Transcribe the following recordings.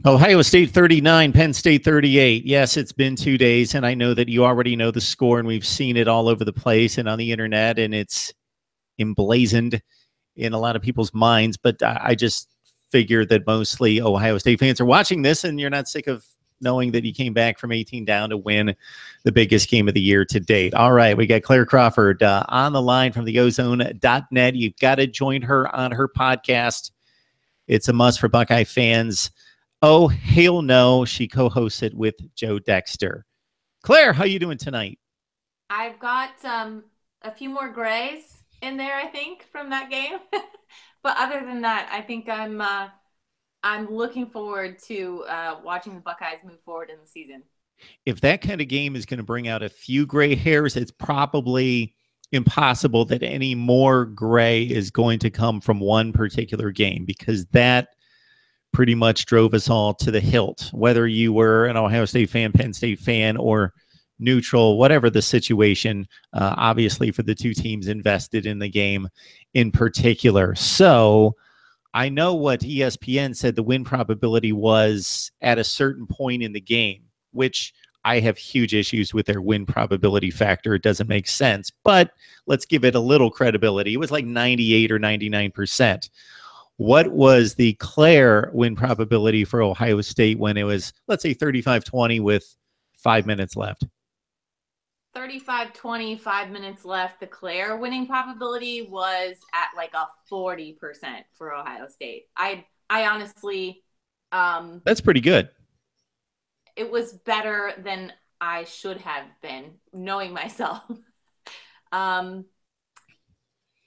Ohio State 39, Penn State 38. Yes, it's been 2 days, and I know that you already know the score, and we've seen it all over the place and on the internet, and it's emblazoned in a lot of people's minds. But I just figure that mostly Ohio State fans are watching this, and you're not sick of knowing that you came back from 18 down to win the biggest game of the year to date. All right, we got Claire Crawford on the line from the ozone.net. You've got to join her on her podcast. It's a must for Buckeye fans. Oh, hail no. She co-hosts it with Joe Dexter. Claire, how you doing tonight? I've got a few more grays in there, I think, from that game. But other than that, I think I'm looking forward to watching the Buckeyes move forward in the season. If that kind of game is going to bring out a few gray hairs, it's probably impossible that any more gray is going to come from one particular game, because that pretty much drove us all to the hilt, whether you were an Ohio State fan, Penn State fan, or neutral, whatever the situation, obviously for the two teams invested in the game in particular. So I know what ESPN said the win probability was at a certain point in the game, which I have huge issues with their win probability factor. It doesn't make sense, but let's give it a little credibility. It was like 98 or 99%. What was the Claire win probability for Ohio State when it was, let's say, 35-20 with 5 minutes left? 35-20, 5 minutes left. The Claire winning probability was at like a 40% for Ohio State. I honestly, that's pretty good. It was better than I should have been, knowing myself. I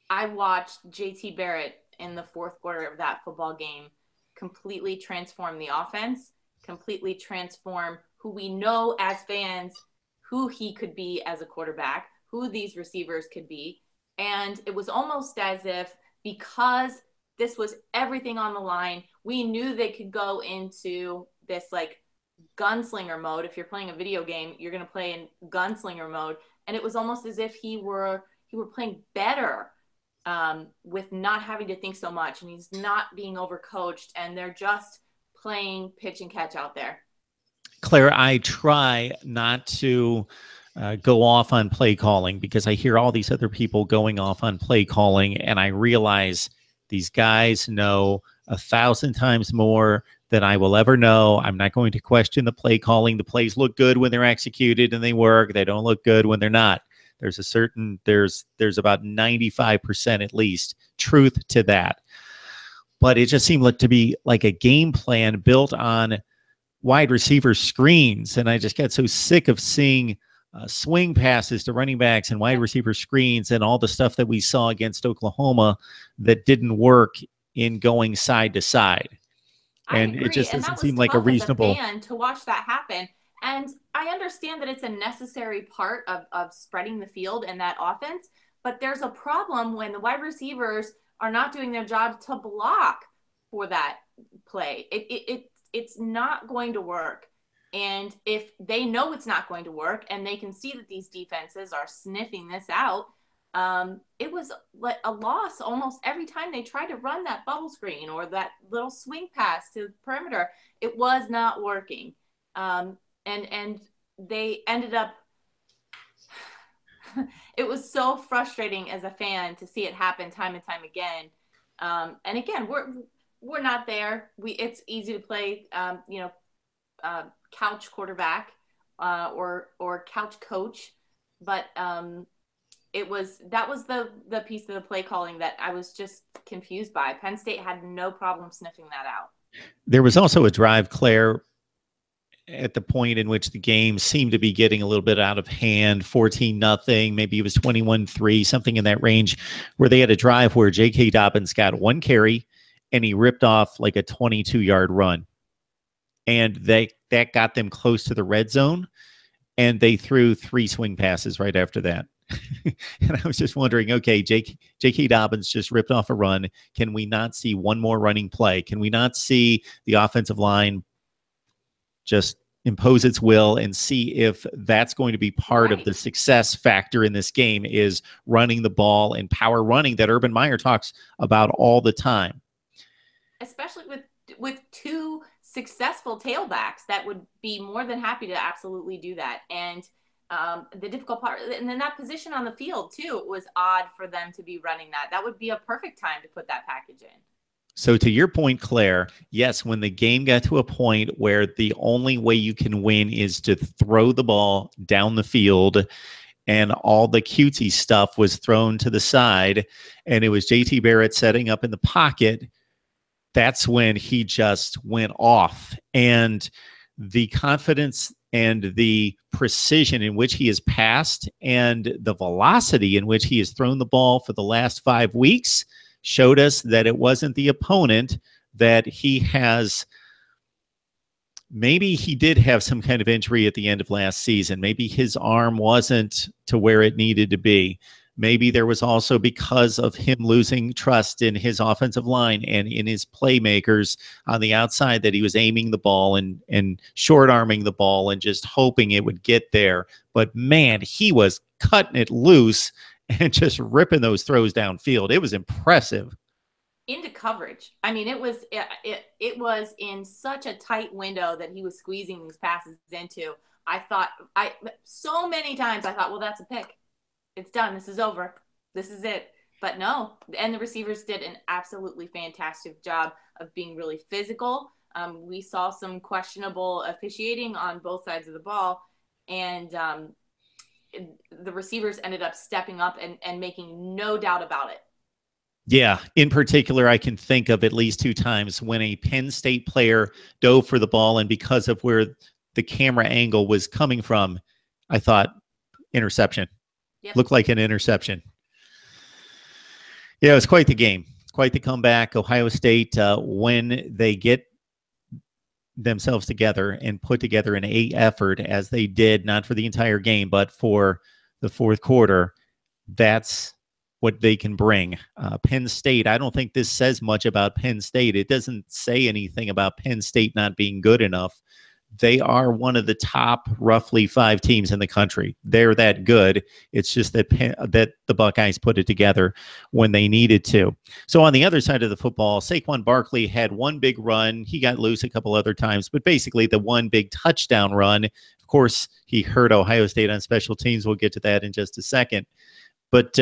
watched JT Barrett in the fourth quarter of that football game completely transform the offense, completely transform who we know as fans, who he could be as a quarterback, who these receivers could be. And it was almost as if, because this was everything on the line, we knew they could go into this like gunslinger mode. If you're playing a video game, you're going to play in gunslinger mode. And it was almost as if he were playing better with not having to think so much, and he's not being overcoached, and they're just playing pitch and catch out there. Claire, I try not to go off on play calling, because I hear all these other people going off on play calling, and I realize these guys know 1,000 times more than I will ever know. I'm not going to question the play calling. The plays look good when they're executed and they work. They don't look good when they're not. There's about 95% at least truth to that. But it just seemed like to be like a game plan built on wide receiver screens. And I just got so sick of seeing swing passes to running backs and wide receiver screens and all the stuff that we saw against Oklahoma that didn't work in going side to side. And it just doesn't seem like a reasonable fan to watch that happen. And I understand that it's a necessary part of spreading the field in that offense, but there's a problem when the wide receivers are not doing their job to block for that play. It's not going to work. And if they know it's not going to work and they can see that these defenses are sniffing this out, it was like a loss almost every time they tried to run that bubble screen or that little swing pass to the perimeter. It was not working. And they ended up, it was so frustrating as a fan to see it happen time and time again. And again, we're not there. It's easy to play, couch quarterback or couch coach, but that was the piece of the play calling that I was just confused by. Penn State had no problem sniffing that out. There was also a drive, Claire, at the point in which the game seemed to be getting a little bit out of hand, 14-0, maybe it was 21-3, something in that range, where they had a drive where J.K. Dobbins got one carry and he ripped off like a 22-yard run. And that got them close to the red zone, and they threw 3 swing passes right after that. And I was just wondering, okay, J.K. Dobbins just ripped off a run. Can we not see one more running play? Can we not see the offensive line just impose its will and see if that's going to be part of the success factor in this game, is running the ball and power running that Urban Meyer talks about all the time? Especially with two successful tailbacks that would be more than happy to absolutely do that. And the difficult part, and then that position on the field too, it was odd for them to be running that. That would be a perfect time to put that package in. So to your point, Claire, yes, when the game got to a point where the only way you can win is to throw the ball down the field, and all the cutesy stuff was thrown to the side, and it was JT Barrett setting up in the pocket, that's when he just went off. And the confidence and the precision in which he has passed and the velocity in which he has thrown the ball for the last 5 weeks showed us that it wasn't the opponent, that he has, maybe he did have some kind of injury at the end of last season. Maybe his arm wasn't to where it needed to be. Maybe there was also because of him losing trust in his offensive line and in his playmakers on the outside, that he was aiming the ball and short-arming the ball and just hoping it would get there. But man, he was cutting it loose and just ripping those throws downfield. It was impressive. Into coverage. I mean, it was in such a tight window that he was squeezing these passes into. So many times I thought, well, that's a pick. It's done. This is over. This is it. But no, and the receivers did an absolutely fantastic job of being really physical. We saw some questionable officiating on both sides of the ball, and the receivers ended up stepping up and making no doubt about it. Yeah, in particular, I can think of at least 2 times when a Penn State player dove for the ball, and because of where the camera angle was coming from, I thought interception. Yep. Looked like an interception. Yeah, it was quite the game. It's quite the comeback. Ohio State, when they get themselves together and put together an A effort, as they did, not for the entire game, but for the fourth quarter, that's what they can bring. Penn State, I don't think this says much about Penn State. It doesn't say anything about Penn State not being good enough. They are one of the top roughly 5 teams in the country. They're that good. It's just that that the Buckeyes put it together when they needed to. So on the other side of the football, Saquon Barkley had one big run. He got loose a couple other times, but basically the one big touchdown run. Of course, he hurt Ohio State on special teams. We'll get to that in just a second. But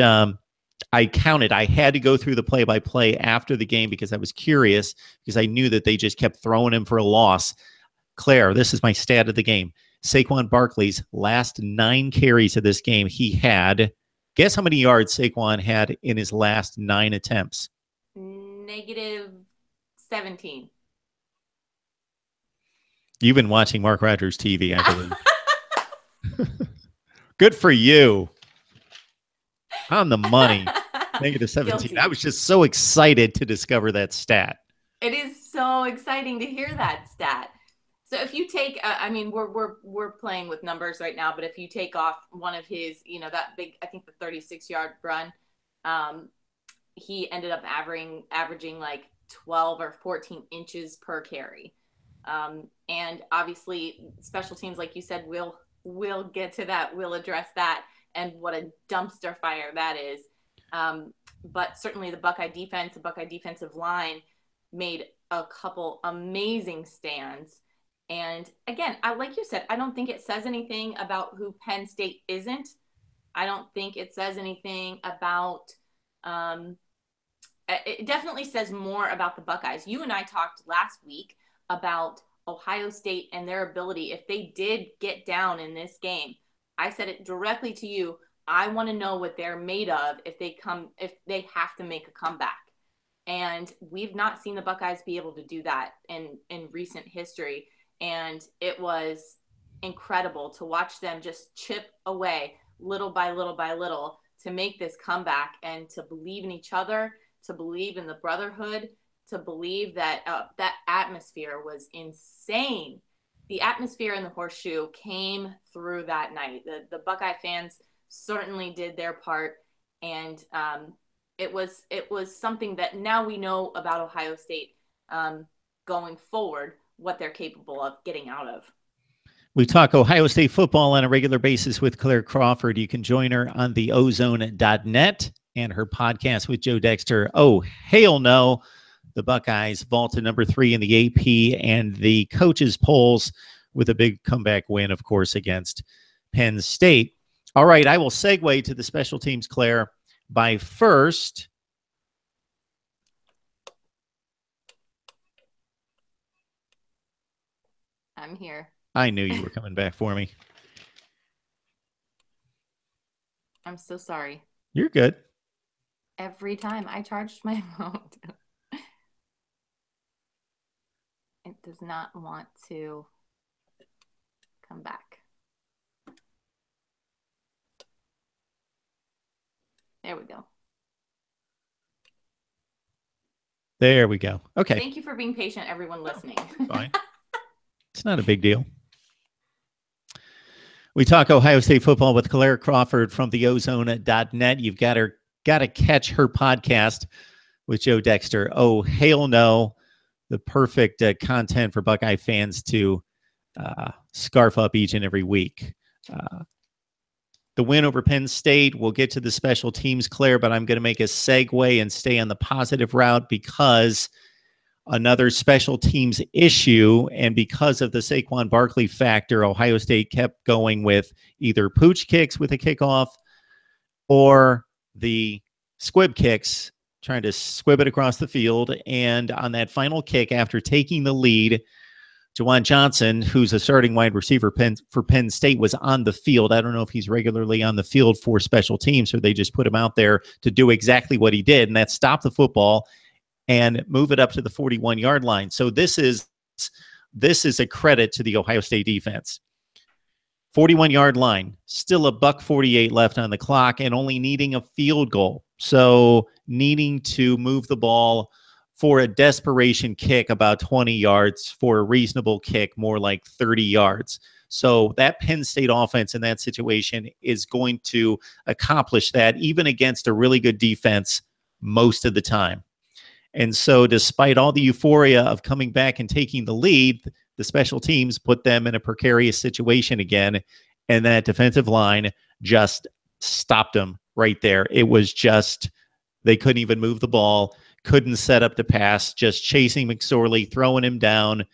I counted. I had to go through the play-by-play after the game because I was curious, because I knew that they just kept throwing him for a loss. Claire, this is my stat of the game. Saquon Barkley's last 9 carries of this game, he had, guess how many yards Saquon had in his last 9 attempts? -17. You've been watching Mark Rogers TV, I believe. Good for you. On the money. -17. Guilty. I was just so excited to discover that stat. It is so exciting to hear that stat. So if you take, I mean, we're playing with numbers right now, but if you take off one of his, that big, I think the 36-yard run, he ended up averaging like 12 or 14 inches per carry. And obviously special teams, like you said, we'll get to that. We'll address that and what a dumpster fire that is. But certainly the Buckeye defensive line made a couple amazing stands. And again, like you said, I don't think it says anything about who Penn State isn't. I don't think it says anything about it definitely says more about the Buckeyes. You and I talked last week about Ohio State and their ability. If they did get down in this game, I said it directly to you. I want to know what they're made of if they have to make a comeback. And we've not seen the Buckeyes be able to do that in recent history. And it was incredible to watch them just chip away little by little by little to make this comeback, and to believe in each other, to believe in the brotherhood, to believe that that atmosphere was insane. The atmosphere in the Horseshoe came through that night. The Buckeye fans certainly did their part, and it was something that now we know about Ohio State going forward, what they're capable of getting out of. We talk Ohio State football on a regular basis with Claire Crawford. You can join her on theozone.net and her podcast with Joe Dexter. Oh, hail no. the Buckeyes vault to number 3 in the AP and the coaches polls with a big comeback win, of course, against Penn State. All right, I will segue to the special teams, Claire, by first I'm here. I knew you were coming back for me. I'm so sorry. You're good. Every time I charged my phone, it does not want to come back. There we go. There we go. Okay. Thank you for being patient, everyone listening. Fine. It's not a big deal. We talk Ohio State football with Claire Crawford from the ozone.net. You've got to catch her podcast with Joe Dexter. Oh, hail no. The perfect content for Buckeye fans to scarf up each and every week. The win over Penn State, we'll get to the special teams, Claire, but I'm going to make a segue and stay on the positive route because another special teams issue, and because of the Saquon Barkley factor, Ohio State kept going with either pooch kicks with a kickoff or the squib kicks, trying to squib it across the field. And on that final kick, after taking the lead, Juwan Johnson, who's a starting wide receiver for Penn State, was on the field. I don't know if he's regularly on the field for special teams or they just put him out there to do exactly what he did, and that's stop the football and move it up to the 41-yard line. So this is a credit to the Ohio State defense. 41-yard line, still $1:48 left on the clock and only needing a field goal. So needing to move the ball for a desperation kick about 20 yards, for a reasonable kick more like 30 yards. So that Penn State offense in that situation is going to accomplish that even against a really good defense most of the time. And so despite all the euphoria of coming back and taking the lead, the special teams put them in a precarious situation again, and that defensive line just stopped them right there. It was just, they couldn't even move the ball, couldn't set up the pass, just chasing McSorley, throwing him down.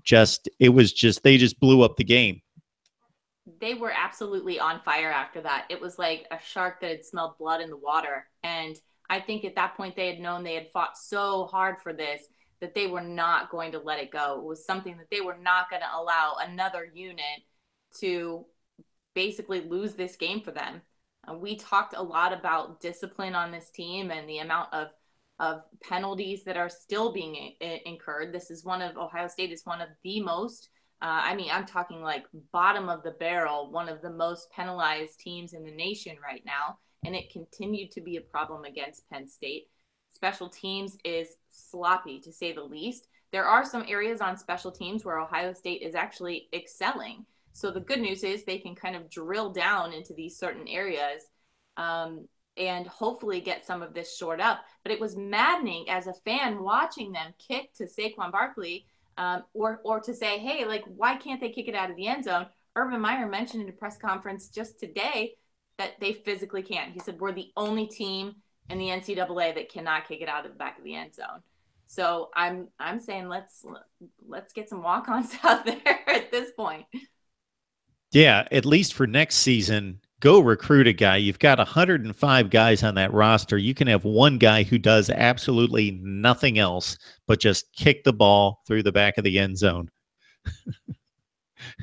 They just blew up the game. They were absolutely on fire after that. It was like a shark that had smelled blood in the water. And I think at that point they had known they had fought so hard for this that they were not going to let it go. It was something that they were not going to allow another unit to basically lose this game for them. We talked a lot about discipline on this team and the amount of penalties that are still being incurred. Ohio State is one of the most, I'm talking like bottom of the barrel, one of the most penalized teams in the nation right now. And it continued to be a problem against Penn State. Special teams is sloppy, to say the least. There are some areas on special teams where Ohio State is actually excelling. So the good news is they can kind of drill down into these certain areas and hopefully get some of this shored up. But it was maddening as a fan watching them kick to Saquon Barkley or to say, hey, like, why can't they kick it out of the end zone? Urban Meyer mentioned in a press conference just today that they physically can't. He said, we're the only team in the NCAA that cannot kick it out of the back of the end zone. So I'm saying let's get some walk-ons out there at this point. Yeah, at least for next season, go recruit a guy. You've got 105 guys on that roster. You can have one guy who does absolutely nothing else but just kick the ball through the back of the end zone.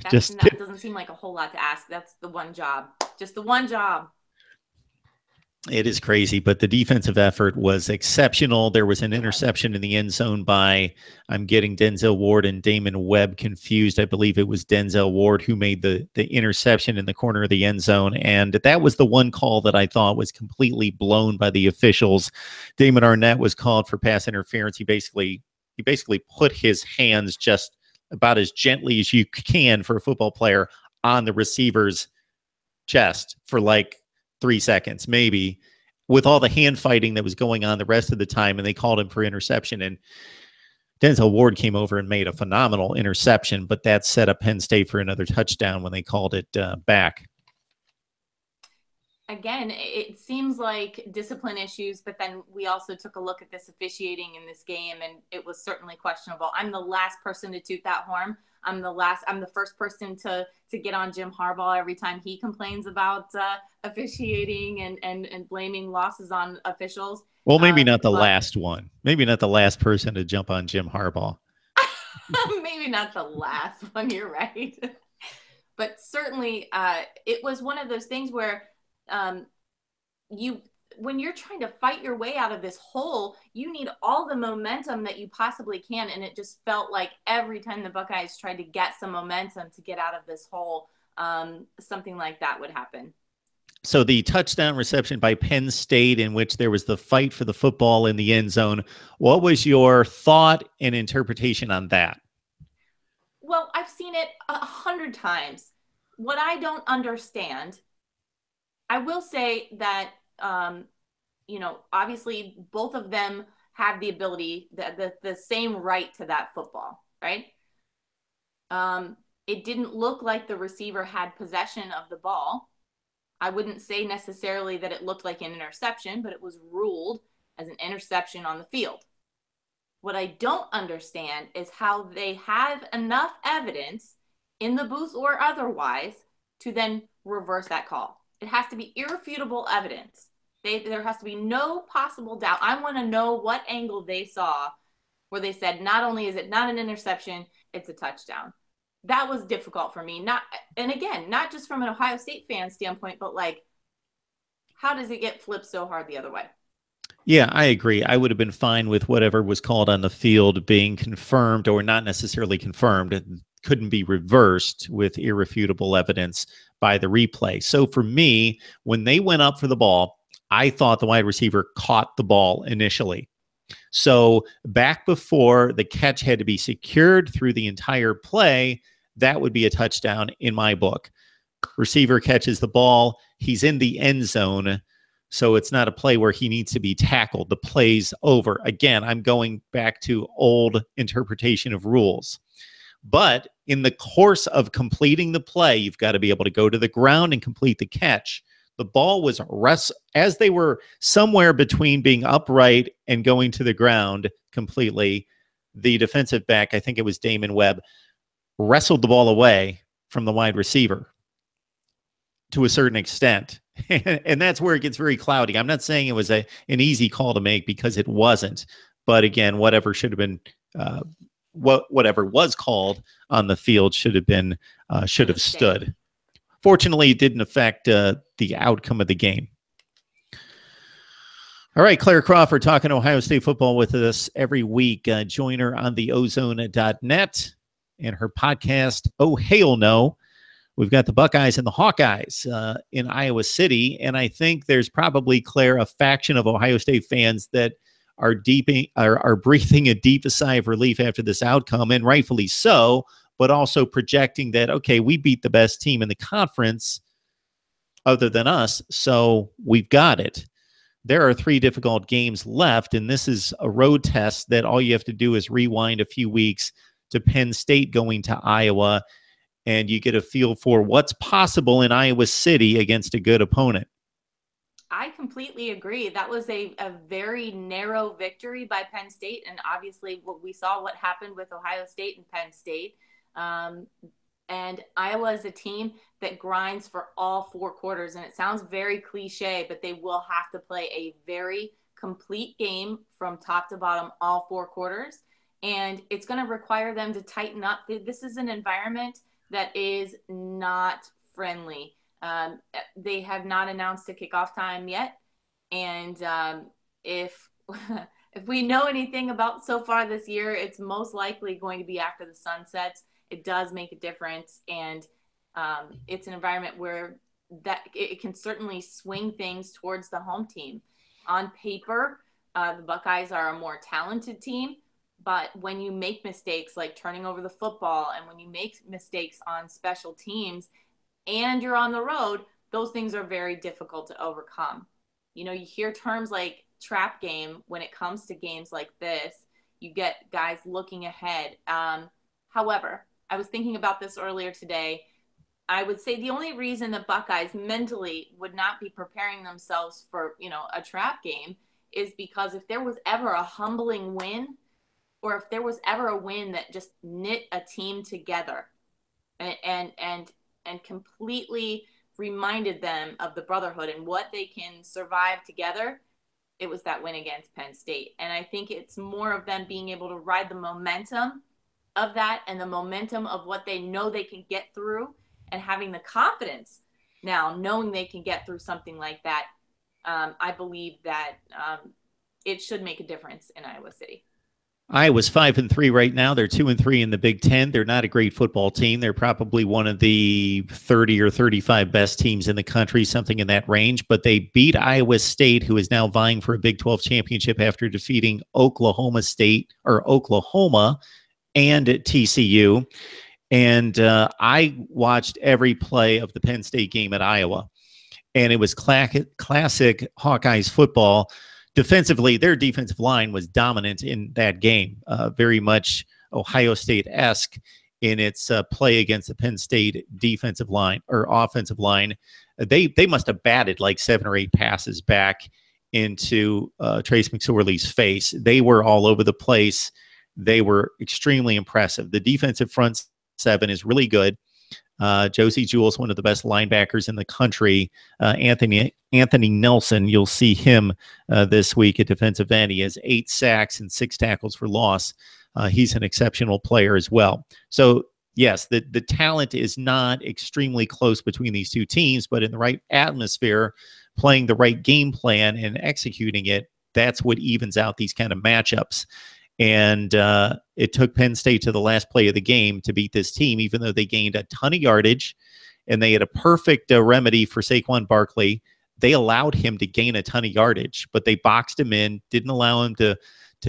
That doesn't seem like a whole lot to ask. That's the one job. Just the one job. It is crazy, but the defensive effort was exceptional. There was an interception in the end zone by, I'm getting Denzel Ward and Damon Webb confused. I believe it was Denzel Ward who made the interception in the corner of the end zone. And that was the one call that I thought was completely blown by the officials. Damon Arnett was called for pass interference. He basically put his hands just about as gently as you can for a football player on the receiver's chest for like 3 seconds, maybe, with all the hand fighting that was going on the rest of the time, and they called him for interception. And Denzel Ward came over and made a phenomenal interception, but that set up Penn State for another touchdown when they called it back. again, it seems like discipline issues, but then we also took a look at this officiating in this game, and it was certainly questionable. I'm the last person to toot that horn. I'm the first person to get on Jim Harbaugh every time he complains about officiating and blaming losses on officials. Well, maybe not the But last one. Maybe not the last person to jump on Jim Harbaugh. maybe not the last one. You're right. But certainly, it was one of those things where um, you when you're trying to fight your way out of this hole, you need all the momentum that you possibly can. And it just felt like every time the Buckeyes tried to get some momentum to get out of this hole, something like that would happen. So the touchdown reception by Penn State, in which there was the fight for the football in the end zone, what was your thought and interpretation on that? Well, I've seen it 100 times. What I don't understand, I will say that, obviously both of them have the ability, the same right to that football, right? It didn't look like the receiver had possession of the ball. I wouldn't say necessarily that it looked like an interception, but it was ruled as an interception on the field. What I don't understand is how they have enough evidence in the booth or otherwise to then reverse that call. It has to be irrefutable evidence. There has to be no possible doubt. I want to know what angle they saw where they said, not only is it not an interception, it's a touchdown. That was difficult for me. And again, not just from an Ohio State fan standpoint, but like, how does it get flipped so hard the other way? Yeah, I agree. I would have been fine with whatever was called on the field being confirmed or not necessarily confirmed. It couldn't be reversed with irrefutable evidence by the replay. So for me, when they went up for the ball, I thought the wide receiver caught the ball initially. So back before the catch had to be secured through the entire play, that would be a touchdown in my book. Receiver catches the ball. He's in the end zone. So it's not a play where he needs to be tackled. The play's over. Again, I'm going back to old interpretation of rules. But in the course of completing the play, you've got to be able to go to the ground and complete the catch. The ball was as they were somewhere between being upright and going to the ground completely. The defensive back, I think it was Damon Webb, wrestled the ball away from the wide receiver to a certain extent. And that's where it gets very cloudy. I'm not saying it was an easy call to make, because it wasn't. But again, whatever should have been, whatever was called on the field should have stood. Fortunately, it didn't affect the outcome of the game. All right, Claire Crawford talking Ohio State football with us every week. Join her on the ozone.net and her podcast, Oh Hail No. We've got the Buckeyes and the Hawkeyes in Iowa City, and I think there's probably, Claire, a faction of Ohio State fans that are breathing a deep sigh of relief after this outcome, and rightfully so, but also projecting that, okay, we beat the best team in the conference other than us, so we've got it. There are 3 difficult games left, and this is a road test that all you have to do is rewind a few weeks to Penn State going to Iowa, and you get a feel for what's possible in Iowa City against a good opponent. I completely agree. That was a very narrow victory by Penn State. And obviously, we saw what happened with Ohio State and Penn State. And Iowa is a team that grinds for all 4 quarters. And it sounds very cliche, but they will have to play a very complete game from top to bottom, all 4 quarters. And it's going to require them to tighten up. This is an environment that is not friendly. They have not announced a kickoff time yet. And if we know anything about so far this year, it's most likely going to be after the sun sets. It does make a difference. And it's an environment where that it can certainly swing things towards the home team. On paper, the Buckeyes are a more talented team. But when you make mistakes like turning over the football, and when you make mistakes on special teams and you're on the road, those things are very difficult to overcome. You hear terms like trap game when it comes to games like this. You get guys looking ahead. However, I was thinking about this earlier today. I would say the only reason the Buckeyes mentally would not be preparing themselves for, a trap game is because if there was ever a humbling win, or if there was ever a win that just knit a team together and completely reminded them of the brotherhood and what they can survive together, it was that win against Penn State. And I think it's more of them being able to ride the momentum of that and the momentum of what they know they can get through, and having the confidence now knowing they can get through something like that. I believe that it should make a difference in Iowa City. Iowa's 5-3 right now. They're 2-3 in the Big Ten. They're not a great football team. They're probably one of the 30 or 35 best teams in the country, something in that range. But they beat Iowa State, who is now vying for a Big 12 championship after defeating Oklahoma and TCU. And I watched every play of the Penn State game at Iowa, and it was classic Hawkeyes football. Defensively, their defensive line was dominant in that game, very much Ohio State-esque in its play against the Penn State defensive line or offensive line. They must have batted like 7 or 8 passes back into Trace McSorley's face. They were all over the place. They were extremely impressive. The defensive front seven is really good. Josie Jewell's one of the best linebackers in the country. Anthony Nelson, you'll see him this week at defensive end. He has 8 sacks and 6 tackles for loss. He's an exceptional player as well. So, yes, the talent is not extremely close between these two teams, but in the right atmosphere, playing the right game plan and executing it, that's what evens out these kind of matchups. And it took Penn State to the last play of the game to beat this team, even though they gained a ton of yardage and they had a perfect remedy for Saquon Barkley. They allowed him to gain a ton of yardage, but they boxed him in, didn't allow him to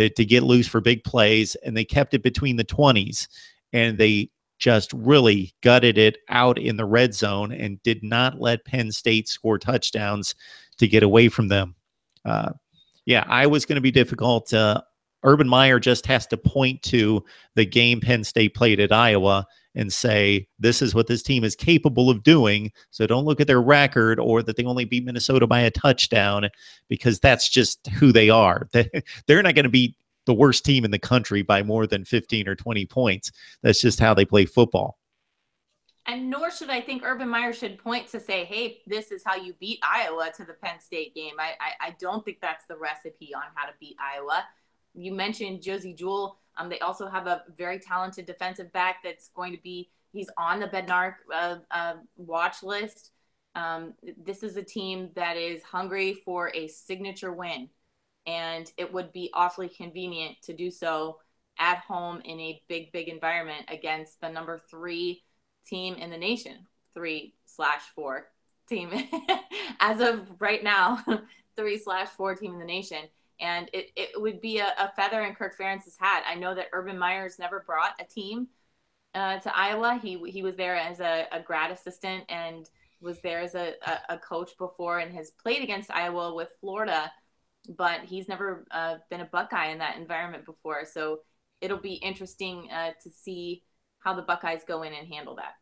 get loose for big plays, and they kept it between the 20s. And they just really gutted it out in the red zone and did not let Penn State score touchdowns to get away from them. I was going to be difficult. Urban Meyer just has to point to the game Penn State played at Iowa and say, this is what this team is capable of doing. So don't look at their record or that they only beat Minnesota by a touchdown, because that's just who they are. They're not going to beat the worst team in the country by more than 15 or 20 points. That's just how they play football. And nor should I think Urban Meyer should point to say, hey, this is how you beat Iowa to the Penn State game. I don't think that's the recipe on how to beat Iowa. You mentioned Josie Jewell. They also have a very talented defensive back that's going to be, he's on the Bednarik watch list. This is a team that is hungry for a signature win, and it would be awfully convenient to do so at home in a big environment against the number 3 team in the nation, 3/4 team as of right now, 3/4 team in the nation. And it would be a feather in Kirk Ferentz's hat. I know that Urban Meyer's never brought a team to Iowa. He was there as a grad assistant and was there as a coach before and has played against Iowa with Florida, but he's never been a Buckeye in that environment before. So it'll be interesting to see how the Buckeyes go in and handle that.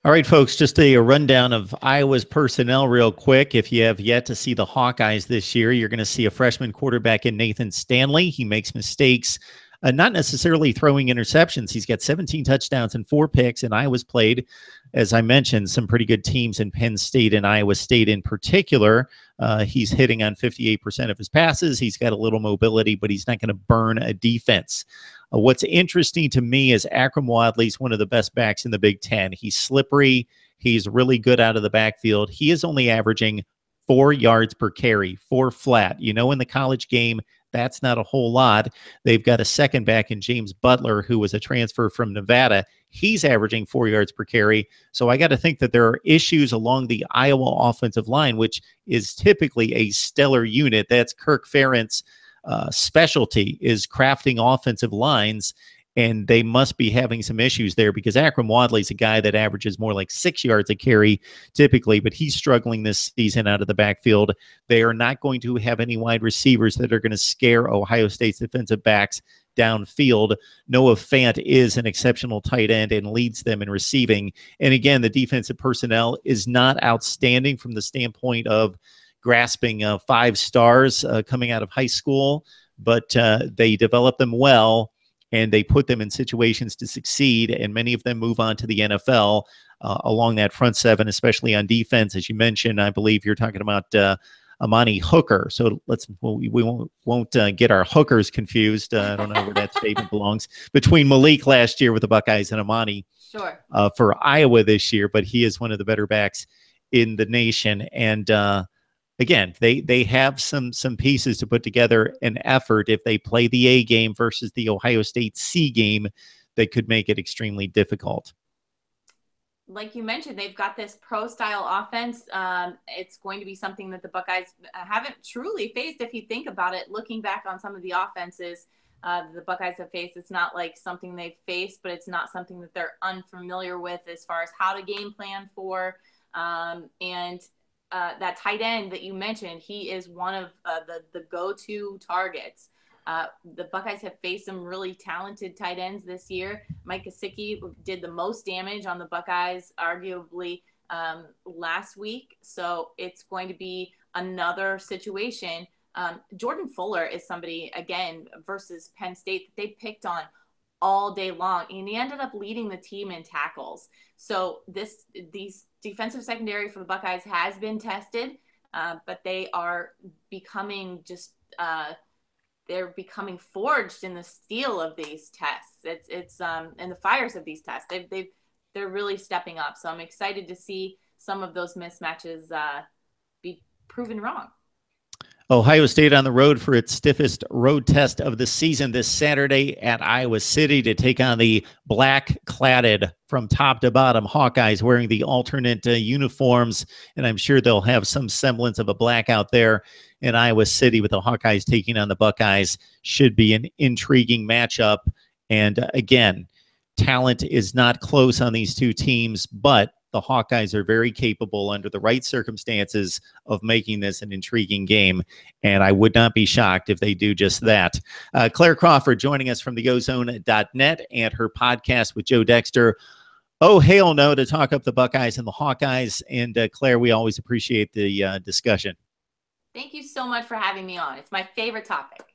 All right, folks, just a rundown of Iowa's personnel real quick. If you have yet to see the Hawkeyes this year, you're going to see a freshman quarterback in Nathan Stanley. He makes mistakes, not necessarily throwing interceptions. He's got 17 touchdowns and 4 picks, and Iowa's played, as I mentioned, some pretty good teams in Penn State and Iowa State in particular. He's hitting on 58% of his passes. He's got a little mobility, but he's not going to burn a defense. What's interesting to me is Akram Wadley's one of the best backs in the Big Ten. He's slippery. He's really good out of the backfield. He is only averaging 4 yards per carry, 4 flat. In the college game, that's not a whole lot. They've got a second back in James Butler, who was a transfer from Nevada. He's averaging 4 yards per carry. So I got to think that there are issues along the Iowa offensive line, which is typically a stellar unit. That's Kirk Ferentz. Specialty is crafting offensive lines, and they must be having some issues there because Akram Wadley's a guy that averages more like 6 yards a carry typically, but he's struggling this season out of the backfield. They are not going to have any wide receivers that are going to scare Ohio State's defensive backs downfield. Noah Fant is an exceptional tight end and leads them in receiving. And again, the defensive personnel is not outstanding from the standpoint of grasping 5 stars coming out of high school, but they develop them well and they put them in situations to succeed. And many of them move on to the NFL along that front seven, especially on defense. As you mentioned, I believe you're talking about Amani Hooker. So we won't get our hookers confused. I don't know where that statement belongs between Malik last year with the Buckeyes and Amani for Iowa this year. But he is one of the better backs in the nation. And again, they have some pieces to put together an effort if they play the A game versus the Ohio State C game that could make it extremely difficult. Like you mentioned, they've got this pro-style offense. It's going to be something that the Buckeyes haven't truly faced. If you think about it, looking back on some of the offenses the Buckeyes have faced, it's not like something they've faced, but it's not something that they're unfamiliar with as far as how to game plan for. And that tight end that you mentioned, he is one of the go-to targets. The Buckeyes have faced some really talented tight ends this year. Mike Gesicki did the most damage on the Buckeyes, arguably, last week. So it's going to be another situation. Jordan Fuller is somebody, again, versus Penn State that they picked on all day long, and he ended up leading the team in tackles. So these defensive secondary for the Buckeyes has been tested, but they are becoming they're becoming forged in the steel of these tests. It's in the fires of these tests. They're really stepping up. So I'm excited to see some of those mismatches be proven wrong. Ohio State on the road for its stiffest road test of the season this Saturday at Iowa City to take on the black-cladded from top to bottom Hawkeyes wearing the alternate uniforms, and I'm sure they'll have some semblance of a blackout there in Iowa City with the Hawkeyes taking on the Buckeyes. Should be an intriguing matchup, and again, talent is not close on these two teams, but the Hawkeyes are very capable under the right circumstances of making this an intriguing game, and I would not be shocked if they do just that. Claire Crawford joining us from the Ozone.net and her podcast with Joe Dexter. Oh, hail no, to talk up the Buckeyes and the Hawkeyes. And Claire, we always appreciate the discussion. Thank you so much for having me on. It's my favorite topic.